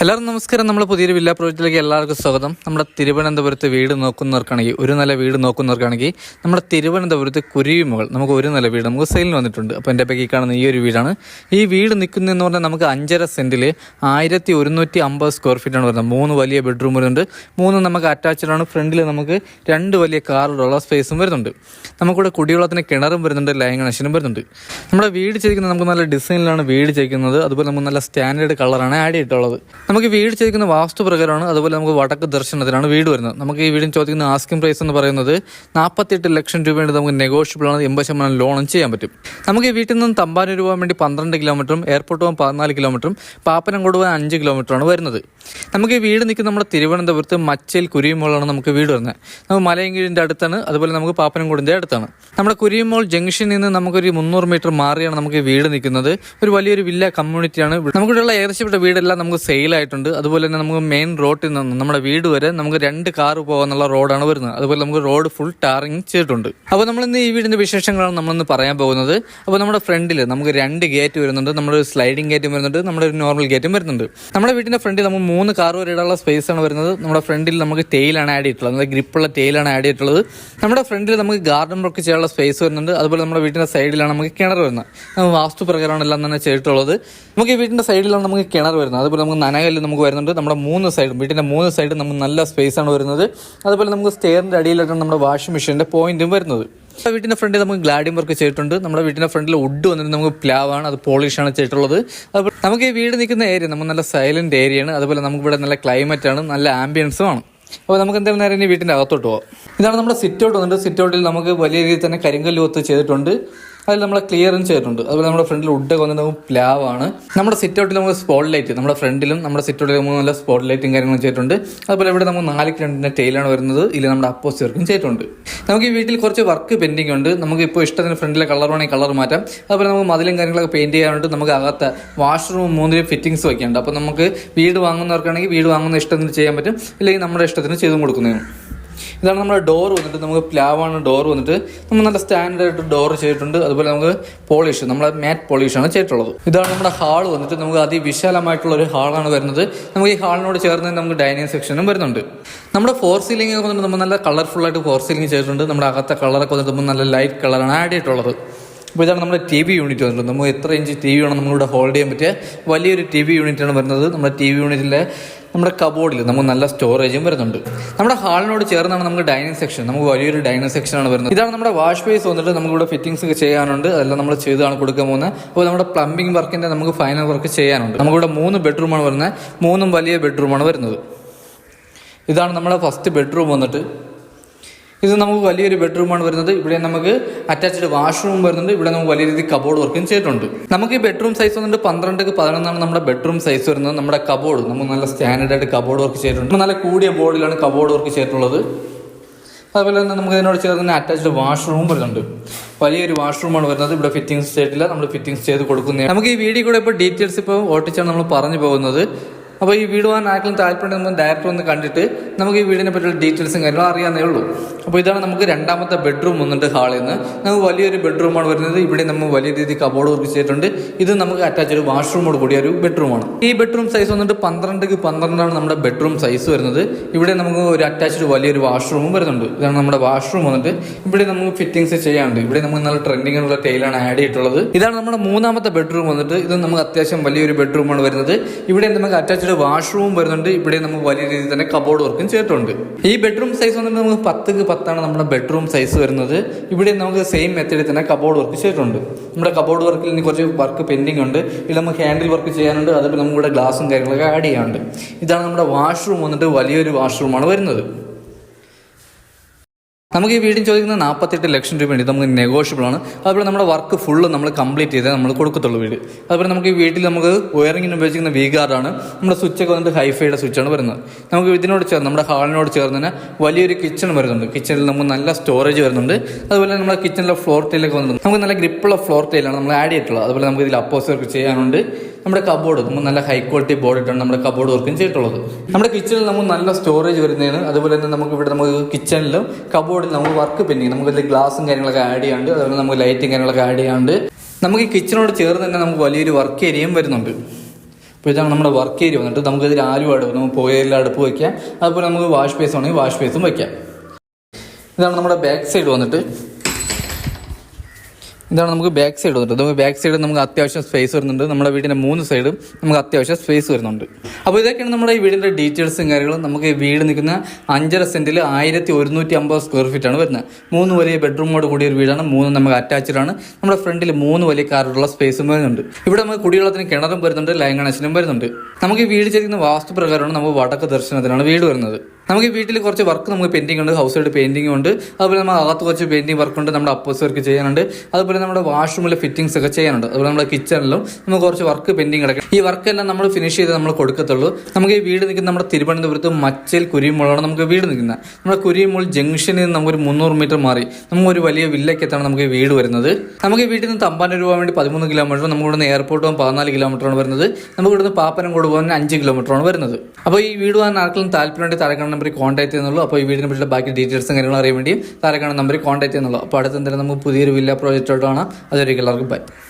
എല്ലാവർക്കും നമസ്കാരം. നമ്മുടെ പുതിയൊരു വില്ല പ്രോജക്റ്റിലേക്ക് എല്ലാവർക്കും സ്വാഗതം. നമ്മുടെ തിരുവനന്തപുരത്ത് വീട് നോക്കുന്നവർക്കാണെങ്കിൽ, ഒരു നില വീട് നോക്കുന്നവർക്കാണെങ്കിൽ നമ്മുടെ തിരുവനന്തപുരത്ത് കുരുവിമുകൾ നമുക്ക് ഒരു നില വീട് നമുക്ക് സെയിലിന് വന്നിട്ടുണ്ട്. അപ്പോൾ എൻ്റെ പേക്ക് കാണുന്ന ഈ ഒരു വീടാണ്. ഈ വീട് നിൽക്കുന്നതെന്ന് പറഞ്ഞാൽ നമുക്ക് 5.5 സെൻറ്റിൽ 1150 സ്ക്വയർ ഫീറ്റാണ് വരുന്നത്. 3 വലിയ ബെഡ്റൂം വരുന്നുണ്ട്, 3 നമുക്ക് അറ്റാച്ച്ഡ് ആണ്. ഫ്രണ്ടിൽ നമുക്ക് 2 വലിയ കാറുള്ള സ്പേസും വരുന്നുണ്ട്. നമുക്കിവിടെ കുടിവെള്ളത്തിന് കിണറും വരുന്നുണ്ട്, ലൈൻ കണക്ഷനും വരുന്നുണ്ട്. നമ്മുടെ വീട് ചെയ്തിരിക്കുന്നത് നമുക്ക് നല്ല ഡിസൈനിലാണ് വീട് ചെയ്യിക്കുന്നത്. അതുപോലെ നമുക്ക് നല്ല സ്റ്റാൻഡേർഡ് കളറാണ് ആഡ് ചെയ്തിട്ടുള്ളത്. നമുക്ക് വീട് ചെയ്തിരിക്കുന്ന വാസ്തു പ്രകാരമാണ്. അതുപോലെ നമുക്ക് വടക്ക് ദർശനത്തിലാണ് വീട് വരുന്നത്. നമുക്ക് ഈ വീടിന് ചോദിക്കുന്ന ആസ്കിംഗ് പ്രൈസ് എന്ന് പറയുന്നത് 48 ലക്ഷം രൂപയാണ്. നമുക്ക് നെഗോഷ്യബിൾ ആണ്, 80% ലോണും ചെയ്യാൻ പറ്റും. നമുക്ക് ഈ വീട്ടിൽ നിന്ന് തമ്പാനൂർ പോകാൻ വേണ്ടി 12 കിലോമീറ്ററും എയർപോർട്ട് പോകാൻ 14 കിലോമീറ്ററും പാപ്പനംകോട് പോകാൻ 5 കിലോമീറ്ററാണ് വരുന്നത്. നമുക്ക് ഈ വീട് നിൽക്കുന്ന നമ്മുടെ തിരുവനന്തപുരത്ത് മച്ചേൽ കുരിയുമോളാണ് നമുക്ക് വീട് വരുന്നത്. നമുക്ക് മലയങ്കീഴിൻ്റെ അടുത്താണ്, അതുപോലെ നമുക്ക് പാപ്പനംകോടിൻ്റെ അടുത്താണ്. നമ്മുടെ കുരിയുമോൾ ജംഗ്ഷനിൽ നിന്ന് നമുക്കൊരു 300 മീറ്റർ മാറിയാണ് നമുക്ക് വീട് നിൽക്കുന്നത്. ഒരു വലിയൊരു വില്ല കമ്മ്യൂണിറ്റിയാണ്. നമുക്കിവിടെയുള്ള ഏകദേശപ്പെട്ട വീടെല്ലാം നമുക്ക് സെയിലായിട്ടുണ്ട്. അതുപോലെ തന്നെ നമുക്ക് മെയിൻ റോഡിൽ നിന്ന് നമ്മുടെ വീട് വരെ നമുക്ക് 2 കാർ പോകാനുള്ള റോഡാണ് വരുന്നത്. അതുപോലെ നമുക്ക് റോഡ് ഫുൾ ടാറിങ് ചെയ്തിട്ടുണ്ട്. അപ്പോൾ നമ്മളിന്ന് ഈ വീടിൻ്റെ വിശേഷങ്ങളാണ് നമ്മളിന്ന് പറയാൻ പോകുന്നത്. അപ്പോൾ നമ്മുടെ ഫ്രണ്ടിൽ നമുക്ക് 2 ഗേറ്റ് വരുന്നുണ്ട്. നമ്മുടെ സ്ലൈഡിംഗ് ഗേറ്റും വരുന്നുണ്ട്, നമ്മുടെ ഒരു നോർമൽ ഗേറ്റും വരുന്നുണ്ട്. നമ്മുടെ വീടിൻ്റെ ഫ്രണ്ടിൽ നമുക്ക് 3 കാർ വരെ ഇടാനുള്ള സ്പേസ് ആണ് വരുന്നത്. നമ്മുടെ ഫ്രണ്ടിൽ നമുക്ക് ടെയിലാണ് ആഡ് ചെയ്തിട്ടുള്ളത്, നമ്മുടെ ഗ്രിപ്പുള്ള ടെയിലാണ് ആഡ് ചെയ്തിട്ടുള്ളത്. നമ്മുടെ ഫ്രണ്ടിൽ നമുക്ക് ഗാർഡൻ വർക്ക് ചെയ്യാനുള്ള സ്പേസ് വരുന്നുണ്ട്. അതുപോലെ നമ്മുടെ വീടിൻ്റെ സൈഡിലാണ് നമുക്ക് കിണർ വരുന്നത്. നമുക്ക് വാസ്തു പ്രകാരമാണ് എല്ലാം തന്നെ ചെയ്തിട്ടുള്ളത്. നമുക്ക് ഈ വീടിൻ്റെ സൈഡിലാണ് നമുക്ക് കിണർ വരുന്നത്. അതുപോലെ നമുക്ക് നനകല്ല് നമുക്ക് വരുന്നുണ്ട്. നമ്മുടെ 3 സൈഡും വീട്ടിൻ്റെ 3 സൈഡും നമുക്ക് നല്ല സ്പേസ് ആണ് വരുന്നത്. അതുപോലെ നമുക്ക് സ്റ്റെയറിൻ്റെ അടിയിലായിട്ടാണ് നമ്മുടെ വാഷിംഗ് മെഷീൻ്റെ പോയിന്റും വരുന്നത്. വീട്ടിൻ്റെ ഫ്രണ്ടിൽ നമുക്ക് ഗ്ലാഡിയം വർക്ക് ചെയ്തിട്ടുണ്ട്. നമ്മുടെ വീട്ടിൻ്റെ ഫ്രണ്ടിൽ വുഡ് വന്നിട്ട് നമുക്ക് പ്ലാവാണ്, അത് പോളിഷാണ് ചെയ്തിട്ടുള്ളത്. അതുപോലെ നമുക്ക് ഈ വീട് നിൽക്കുന്ന ഏരിയ നമുക്ക് നല്ല സൈലന്റ് ഏരിയയാണ്. അതുപോലെ നമുക്ക് ഇവിടെ നല്ല ക്ലൈമറ്റ് ആണ്, നല്ല ആംബിയൻസും ആണ്. അപ്പോൾ നമുക്ക് എന്തായാലും നേരെ ഇനി വീട്ടിൻ്റെ അകത്തോട്ട് പോകാം. ഇതാണ് നമ്മുടെ സിറ്റ് ഔട്ട് വന്നിട്ട്. സിറ്റ് ഔട്ടിൽ നമുക്ക് വലിയ രീതിയിൽ തന്നെ കരിങ്കല്ല് കൊത്ത് ചെയ്തിട്ടുണ്ട്. അതിൽ നമ്മൾ ക്ലിയറും ചെയ്തിട്ടുണ്ട്. അതുപോലെ നമ്മുടെ ഫ്രണ്ടിൽ വുഡൊക്കെ വന്നിട്ട് നമുക്ക് പ്ലാവാണ്. നമ്മുടെ സിറ്റ് ഔട്ടിൽ നമുക്ക് സ്പോട്ട് ലൈറ്റ്, നമ്മുടെ ഫ്രണ്ടിലും നമ്മുടെ സിറ്റ് ഔട്ടിൽ നമുക്ക് നല്ല സ്പോട്ട് ലൈറ്റും കാര്യങ്ങളും ചെയ്തിട്ടുണ്ട്. അതുപോലെ ഇവിടെ നമുക്ക് 4 ടൈലാണ് വരുന്നത്. ഇതിൽ നമ്മുടെ അപ്പോസ് വർക്കും ചെയ്തിട്ടുണ്ട്. നമുക്ക് ഈ വീട്ടിൽ കുറച്ച് വർക്ക് പെൻഡിങ് ഉണ്ട്. നമുക്ക് ഇപ്പോൾ ഇഷ്ടത്തിന് ഫ്രണ്ടിലെ കളർ വേണമെങ്കിൽ കളർ മാറ്റാം. അതുപോലെ നമുക്ക് മതിലും കാര്യങ്ങളൊക്കെ പെയിന്റ് ചെയ്യാനുണ്ട്. നമുക്ക് അകത്ത് വാഷ്റൂം 3 ഫിറ്റിംഗ്സ് വയ്ക്കാനുണ്ട്. അപ്പോൾ നമുക്ക് വീട് വാങ്ങുന്നവർക്കാണെങ്കിൽ വീട് വാങ്ങുന്ന ഇഷ്ടത്തിന് ചെയ്യാൻ പറ്റും, ഇല്ലെങ്കിൽ നമ്മുടെ ഇഷ്ടത്തിന് ചെയ്തു കൊടുക്കുന്നതിനും. ഇതാണ് നമ്മുടെ ഡോർ വന്നിട്ട് നമുക്ക് പ്ലാവാണ് ഡോർ വന്നിട്ട്. നമ്മൾ നല്ല സ്റ്റാൻഡേർഡ് ഡോർ ചെയ്തിട്ടുണ്ട്. അതുപോലെ നമുക്ക് പോളിഷ്, നമ്മളെ മാറ്റ് പോളിഷാണ് ചെയ്തിട്ടുള്ളത്. ഇതാണ് നമ്മുടെ ഹാൾ വന്നിട്ട്. നമുക്ക് അതിവിശാലമായിട്ടുള്ള ഒരു ഹാളാണ് വരുന്നത്. നമുക്ക് ഈ ഹാളിനോട് ചേർന്ന് നമുക്ക് ഡൈനിങ് സെക്ഷനും വരുന്നുണ്ട്. നമ്മുടെ 4 സീലിംഗ് ഒക്കെ വന്നിട്ട് നമ്മൾ നല്ല കളർഫുൾ ആയിട്ട് 4 സീലിംഗ് ചെയ്തിട്ടുണ്ട്. നമ്മുടെ അകത്തെ കളറൊക്കെ വന്നിട്ട് നമ്മൾ നല്ല ലൈറ്റ് കളറാണ് ആഡ് ചെയ്തിട്ടുള്ളത്. അപ്പോൾ ഇതാണ് നമ്മുടെ TV യൂണിറ്റ് വന്നിട്ട്. നമുക്ക് എത്ര ഇഞ്ച് TV വേണം നമ്മളിവിടെ ഹോൾഡ് ചെയ്യാൻ പറ്റിയ വലിയൊരു TV യൂണിറ്റാണ് വരുന്നത്. നമ്മുടെ TV യൂണിറ്റിലെ നമ്മുടെ കബോർഡിൽ നമുക്ക് നല്ല സ്റ്റോറേജും വരുന്നുണ്ട്. നമ്മുടെ ഹാളിനോട് ചേർന്നാണ് നമുക്ക് ഡൈനിങ് സെക്ഷൻ, നമുക്ക് വലിയൊരു ഡൈനിങ് സെക്ഷനാണ് വരുന്നത്. ഇതാണ് നമ്മുടെ വാഷ് ബേസ് വന്നിട്ട്. നമുക്കിവിടെ ഫിറ്റിംഗ്സ് ഒക്കെ ചെയ്യാനുണ്ട്, അതെല്ലാം നമ്മൾ ചെയ്താണ് കൊടുക്കാൻ പോകുന്നത്. അപ്പോൾ നമ്മുടെ പ്ലംബിംഗ് വർക്കിൻ്റെ നമുക്ക് ഫൈനൽ വർക്ക് ചെയ്യാനുണ്ട്. നമുക്കിവിടെ 3 ബെഡ്റൂമാണ് വരുന്നത്. 3 വലിയ ബെഡ്റൂമാണ് വരുന്നത്. ഇതാണ് നമ്മുടെ ഫസ്റ്റ് ബെഡ്റൂം വന്നിട്ട്. ഇത് നമുക്ക് വലിയൊരു ബെഡ്റൂമാണ് വരുന്നത്. ഇവിടെ നമുക്ക് അറ്റാച്ച്ഡ് വാഷ്റൂം വരുന്നുണ്ട്. ഇവിടെ നമുക്ക് വലിയ രീതിയിൽ കബോർഡ് വർക്കും ചെയ്തിട്ടുണ്ട്. നമുക്ക് ഈ ബെഡ്റൂം സൈസ് വന്നിട്ട് 12x11 നമ്മുടെ ബെഡ്റൂം സൈസ് വരുന്നത്. നമ്മുടെ കബോർഡ് നമുക്ക് നല്ല സ്റ്റാൻഡേർഡ് ആയിട്ട് കബോർഡ് വർക്ക് ചെയ്തിട്ടുണ്ട്. നല്ല കൂടിയ ബോർഡിലാണ് കബോർഡ് വർക്ക് ചെയ്തിട്ടുള്ളത്. അതുപോലെ തന്നെ നമുക്ക് ഇതിനോട് ചേർന്ന് അറ്റാച്ച്ഡ് വാഷ്റൂം വരുന്നുണ്ട്. വലിയൊരു വാഷ്റൂമാണ് വരുന്നത്. ഇവിടെ ഫിറ്റിംഗ്സ് ചെയ്തിട്ടില്ല, നമ്മൾ ഫിറ്റിംഗ്സ് ചെയ്ത് കൊടുക്കുന്നതാണ്. നമുക്ക് ഈ വീഡിയോ കൂടെ ഇപ്പോൾ ഡീറ്റെയിൽസ് ഇപ്പോൾ ഓട്ടിച്ചാണ് നമ്മൾ പറഞ്ഞു പോകുന്നത്. അപ്പോൾ ഈ വീട് പോകാൻ ആർക്കും താല്പര്യം ഡയറക്റ്റ് ഒന്ന് കണ്ടിട്ട് നമുക്ക് ഈ വീടിനെ പറ്റിയുള്ള ഡീറ്റെയിൽസും കാര്യങ്ങളും അറിയാവുന്നേ ഉള്ളൂ. അപ്പോൾ ഇതാണ് നമുക്ക് രണ്ടാമത്തെ ബെഡ്റൂം വന്നിട്ട്. ഹാളിൽ നിന്ന് നമുക്ക് വലിയൊരു ബെഡ്റൂമാണ് വരുന്നത്. ഇവിടെ നമ്മൾ വലിയ രീതിയിൽ കബോർഡ് വർക്ക് ചെയ്തിട്ടുണ്ട്. ഇത് നമുക്ക് അറ്റാച്ച്ഡ് വാഷ്റൂമോട് കൂടിയ ഒരു ബെഡ്റൂമാണ്. ഈ ബെഡ്റൂം സൈസ് വന്നിട്ട് 12x12 നമ്മുടെ ബെഡ്റൂം സൈസ് വരുന്നത്. ഇവിടെ നമുക്ക് ഒരു അറ്റാച്ച്ഡ് വലിയൊരു വാഷ്റൂമും വരുന്നുണ്ട്. ഇതാണ് നമ്മുടെ വാഷ്റൂം വന്നിട്ട്. ഇവിടെ നമുക്ക് ഫിറ്റിംഗ്സ് ചെയ്യാനുണ്ട്. ഇവിടെ നമുക്ക് നല്ല ട്രെൻഡിങ്ങുള്ള ടൈലാണ് ആഡ് ചെയ്തിട്ടുള്ളത്. ഇതാണ് നമ്മുടെ മൂന്നാമത്തെ ബെഡ്റൂം വന്നിട്ട്. ഇത് നമുക്ക് അത്യാവശ്യം വലിയൊരു ബെഡ്റൂമാണ് വരുന്നത്. ഇവിടെ നമുക്ക് അറ്റാച്ച്ഡ് വാഷ്റൂം വരുന്നുണ്ട്. ഇവിടെ നമുക്ക് വലിയ രീതിയിൽ തന്നെ കബോർഡ് വർക്കും ചെയ്തിട്ടുണ്ട്. ഈ ബെഡ്റൂം സൈസ് വന്നിട്ട് നമുക്ക് 10x10 നമ്മുടെ ബെഡ്റൂം സൈസ് വരുന്നത്. ഇവിടെ നമുക്ക് സെയിം മെത്തേഡിൽ തന്നെ കബോർഡ് വർക്ക് ചെയ്തിട്ടുണ്ട്. നമ്മുടെ കബോർഡ് വർക്കിൽ ഇനി കുറച്ച് വർക്ക് പെൻഡിങ് ഉണ്ട്. ഇതിൽ നമുക്ക് ഹാൻഡിൽ വർക്ക് ചെയ്യാനുണ്ട്. അതുപോലെ നമുക്ക് ഇവിടെ ഗ്ലാസും കാര്യങ്ങളൊക്കെ ആഡ് ചെയ്യാനുണ്ട്. ഇതാണ് നമ്മുടെ വാഷ്റൂം വന്നിട്ട്. വലിയൊരു വാഷ്റൂമാണ് വരുന്നത്. നമുക്ക് ഈ വീടിന് ചോദിക്കുന്ന 48 ലക്ഷം രൂപയുണ്ട്. ഇത് നമുക്ക് നെഗോഷ്യബിൾ ആണ്. അതുപോലെ നമ്മുടെ വർക്ക് ഫുള്ള് നമ്മൾ കംപ്ലീറ്റ് ചെയ്തേ നമ്മൾ കൊടുക്കത്തുള്ളൂ വീട്. അതുപോലെ നമുക്ക് ഈ വീട്ടിൽ നമുക്ക് വയറിങ്ങിന് ഉപയോഗിക്കുന്ന V-ഗാർഡാണ്. നമ്മുടെ സ്വിച്ചൊക്കെ വന്നിട്ട് ഹൈഫൈയുടെ സ്വിച്ചാണ് വരുന്നത്. നമുക്ക് ഇതിനോട് ചേർന്ന് നമ്മുടെ ഹാളിനോട് ചേർന്ന് തന്നെ വലിയൊരു കിച്ചൺ വരുന്നുണ്ട്. കിച്ചണിൽ നമുക്ക് നല്ല സ്റ്റോറേജ് വരുന്നുണ്ട്. അതുപോലെ നമ്മുടെ കിച്ചണിലെ ഫ്ലോർ ടൈലൊക്കെ വന്നിട്ടുണ്ട്. നമുക്ക് നല്ല ഗ്രിപ്പുള്ള ഫ്ലോർ ടൈലാണ് നമ്മൾ ആഡ് ചെയ്തിട്ടുള്ളത്. അതുപോലെ നമുക്ക് ഇതിൽ അപ്പോസ് വർക്ക് ചെയ്യാനുണ്ട്. നമ്മുടെ കബോർഡ് നമുക്ക് നല്ല ഹൈ ക്വാളിറ്റി ബോർഡ് ഇട്ടാണ് നമ്മുടെ കബോർഡ് വർക്കും ചെയ്തിട്ടുള്ളത്. നമ്മുടെ കിച്ചണിൽ നമുക്ക് നല്ല സ്റ്റോറേജ് വരുന്നതാണ്. അതുപോലെ തന്നെ നമുക്ക് ഇവിടെ നമുക്ക് കിച്ചണിലും കബോർഡിൽ നമുക്ക് വർക്ക് പെൻഡിങ്, നമുക്ക് ഇതിൽ ഗ്ലാസും കാര്യങ്ങളൊക്കെ ആഡ് ചെയ്യാണ്ട്. അതുപോലെ നമുക്ക് ലൈറ്റും കാര്യങ്ങളൊക്കെ ആഡ് ചെയ്യാണ്ട്. നമുക്ക് ഈ കിച്ചണോട് ചേർന്ന് തന്നെ നമുക്ക് വലിയൊരു വർക്ക് ഏരിയയും വരുന്നുണ്ട്. അപ്പോൾ ഇതാണ് നമ്മുടെ വർക്ക് ഏരിയ വന്നിട്ട്. നമുക്ക് ഇതിൽ ആരും അടുപ്പ്, നമുക്ക് പുകയില അടുപ്പ് വയ്ക്കാം. അതുപോലെ നമുക്ക് വാഷ് ബേസ് ആണെങ്കിൽ വാഷ് ബേസും വയ്ക്കാം. ഇതാണ് നമ്മുടെ ബാക്ക് സൈഡ് വന്നിട്ട്. നമുക്ക് ബാക്ക് സൈഡ് നമുക്ക് അത്യാവശ്യം സ്പേസ് വരുന്നുണ്ട്. നമ്മുടെ വീടിൻ്റെ 3 സൈഡും നമുക്ക് അത്യാവശ്യം സ്പേസ് വരുന്നുണ്ട്. അപ്പോൾ ഇതൊക്കെയാണ് നമ്മുടെ ഈ വീടിൻ്റെ ഡീറ്റെയിൽസും കാര്യങ്ങളും. നമുക്ക് ഈ വീട് നിൽക്കുന്ന 5.5 സെൻറ്റിൽ 1150 സ്ക്വയർ ഫീറ്റാണ് വരുന്നത്. 3 വലിയ ബെഡ്റൂമോട് കൂടിയ ഒരു വീടാണ്. 3 നമുക്ക് അറ്റാച്ച്ഡ് ആണ്. നമ്മുടെ ഫ്രണ്ടിൽ 3 വലിയ കാറുള്ള സ്പേസും വരുന്നുണ്ട്. ഇവിടെ നമുക്ക് കുടിവെള്ളത്തിന് കിണറും വരുന്നുണ്ട്, ലൈൻ കണക്ഷനും വരുന്നുണ്ട്. നമുക്ക് ഈ വീട് ചെയ്തിരിക്കുന്ന വാസ്തു പ്രകാരമാണ് നമുക്ക് വടക്ക് ദർശനത്തിനാണ് വീട് വരുന്നത്. നമുക്ക് ഈ വീട്ടിൽ കുറച്ച് വർക്ക് നമുക്ക് പെയിന്റിംഗ് ഉണ്ട്, ഹൗസ് സൈഡ് പെയിന്റിംഗ് ഉണ്ട്. അതുപോലെ നമ്മൾ അകത്ത് കുറച്ച് പെയിന്റിംഗ് വർക്ക് ഉണ്ട്, നമ്മുടെ അപ്പോസ് വർക്ക് ചെയ്യാനുണ്ട്. അതുപോലെ നമ്മുടെ വാഷ്റൂമിലെ ഫിറ്റിംഗ്സ് ഒക്കെ ചെയ്യാനുണ്ട്. അതുപോലെ നമ്മുടെ കിച്ചണിലും നമുക്ക് കുറച്ച് വർക്ക് പെയിന്റിംഗ് കിടക്കണം. ഈ വർക്കെല്ലാം നമ്മൾ ഫിനിഷ് ചെയ്ത് നമ്മൾ കൊടുക്കത്തുള്ളൂ. നമുക്ക് ഈ വീട് നിൽക്കുന്ന നമ്മുടെ തിരുവനന്തപുരത്ത് മച്ചേൽ കുരിയുമ്പോഴാണ് നമുക്ക് വീട് നിൽക്കുന്നത്. നമ്മുടെ കുരിയുമ്പോൾ ജംഗ്ഷനിൽ നിന്ന് നമുക്കൊരു 300 മീറ്റർ മാറി നമുക്കൊരു വലിയ വില്ലയ്ക്കെത്താണ് നമുക്ക് ഈ വീട് വരുന്നത്. നമുക്ക് ഈ വീട്ടിൽ നിന്ന് തമ്പാനൂർ പോകാൻ വേണ്ടി 13 കിലോമീറ്റർ, നമുക്ക് ഇവിടുന്ന് എയർപോർട്ട് പോകാൻ 14 കിലോമീറ്ററാണ് വരുന്നത്. നമുക്ക് ഇവിടുന്ന് പാപ്പനംകോട് പോകാൻ 5 കിലോമീറ്ററാണ് വരുന്നത്. അപ്പോൾ ഈ വീട് പോകാൻ ആർക്കെങ്കിലും താല്പര്യമുണ്ടെങ്കിൽ താഴെ കാണുന്ന നമ്പറിൽ കോൺടാക്ട് ചെയ്യുന്നുള്ളൂ. അപ്പോൾ ഈ വീടിനെ പറ്റിയുള്ള ബാക്കി ഡീറ്റെയിൽസും കാര്യങ്ങളും അറിയാൻ വേണ്ടി താഴെ കാണുന്ന നമ്പറിൽ കോൺടാക്ട് ചെയ്യുന്നുള്ളൂ. അപ്പോൾ അടുത്ത എന്തായാലും നമുക്ക് പുതിയൊരു വില്ല പ്രോജക്റ്റായിട്ട് കാണാം. അതൊരിക്കലും എല്ലാവർക്കും ബൈ.